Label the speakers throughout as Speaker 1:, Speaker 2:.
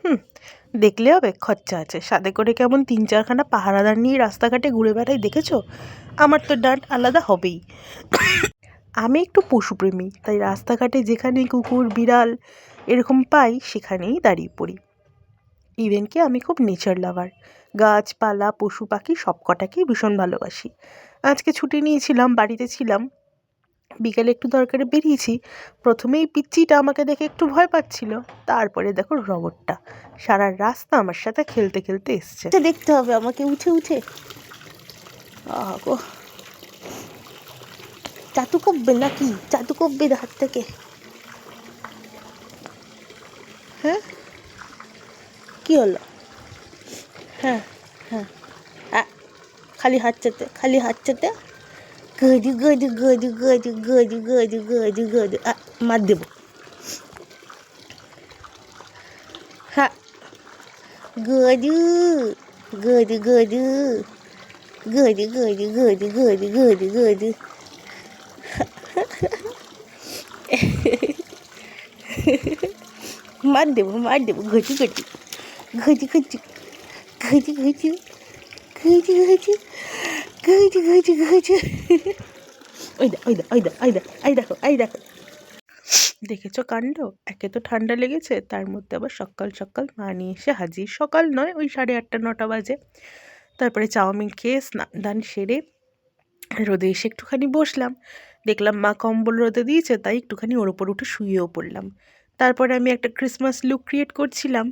Speaker 1: হুম, দেখলে হবে, খরচা আছে। সাথে করে কেমন 3-4খানা পাহারাদার নিয়ে রাস্তাঘাটে ঘুরে বেড়াই দেখেছো? আমার তো ডাঁট আলাদা হবেই। আমি একটু পশুপ্রেমী, তাই রাস্তাঘাটে যেখানেই কুকুর বিড়াল এরকম পাই সেখানেই দাঁড়িয়ে পড়ি। ইভেন কি আমি খুব নেচার লাভার, গাছপালা পশু পাখি সব কটাকেই ভীষণ ভালোবাসি। আজকে ছুটি নিয়েছিলাম, বাড়িতে ছিলাম, বিকেলে একটু দরকারে বেরিয়েছি। প্রথমেই পিচ্চিটা আমাকে দেখে একটু ভয় পাচ্ছিল, তারপরে দেখো রবটটা সারা রাস্তা আমার সাথে খেলতে খেলতে এসছে। দেখতে হবে আমাকে উঠে উঠে। গো, চাতু কববে নাকি? চাতু কববে হাত থেকে? হ্যাঁ, কি হলো? হ্যাঁ হ্যাঁ, খালি হাত চাতে, খালি হাত চাতে। গজু গজু গজু গজু গজু গজু গজু গজু, মার দেবো। হ্যাঁ, গজু গজু গজু গজু গজু গজু গজু গজু গজু। মার দেবো মার দেবো, গজু গজু গজু গজু গজু গজু গজু গজু গজু গজু গজু। ওই দা ওই দা ওই দা ওই দা, এই দেখো এই দেখো, দেখেছো কাণ্ড? একে তো ঠান্ডা লেগেছে, তার মধ্যে আবার সকাল সকাল মা নিয়ে এসে হাজির। সকাল নয়, ওই 8:30-9টা বাজে। তারপরে চাউমিন খেয়ে স্নান দান সেরে রোদে এসে একটুখানি বসলাম। দেখলাম মা কম্বল রোদে দিয়েছে, তাই একটুখানি ওর ওপর উঠে শুয়েও পড়লাম। তারপরে আমি একটা ক্রিসমাস লুক ক্রিয়েট করছিলাম।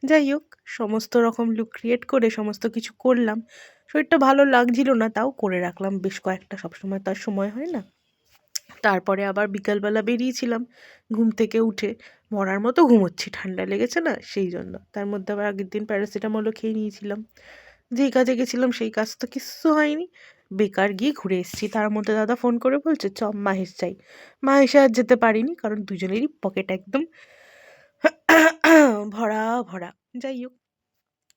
Speaker 1: যাই হোক, সমস্ত রকম লুক ক্রিয়েট করে সমস্ত কিছু করলাম। শরীরটা ভালো লাগছিল না, তাও করে রাখলাম বেশ কয়েকটা, সবসময় তার সময় হয় না। তারপরে আবার বিকালবেলা বেরিয়েছিলাম, ঘুম থেকে উঠে মরার মতো ঘুমোচ্ছি, ঠান্ডা লেগেছে না সেই জন্য। তার মধ্যে আবার আগের দিন প্যারাসিটামলও খেয়ে নিয়েছিলাম। যেই কাজে গেছিলাম সেই কাজ তো কিচ্ছু হয়নি, বেকার গিয়ে ঘুরে এসেছি। তার মধ্যে দাদা ফোন করে বলছে চ মাহেশ যাই। মাহেশে আর যেতে পারিনি, কারণ দুজনেরই পকেট একদম ভরা ভরা। যাই হোক,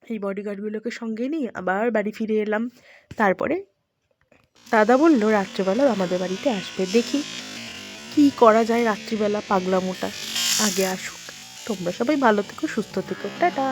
Speaker 1: এই বডিগার্ডগুলোকে সঙ্গে নিয়ে আবার বাড়ি ফিরে এলাম। তারপরে দাদা বলল রাত্রেবেলা আমাদের বাড়িতে আসবে, দেখি কি করা যায় রাত্রিবেলা পাগলামোটা। আগে আসুক। তোমরা সবাই ভালো থেকো, সুস্থ থেকো, টাটা।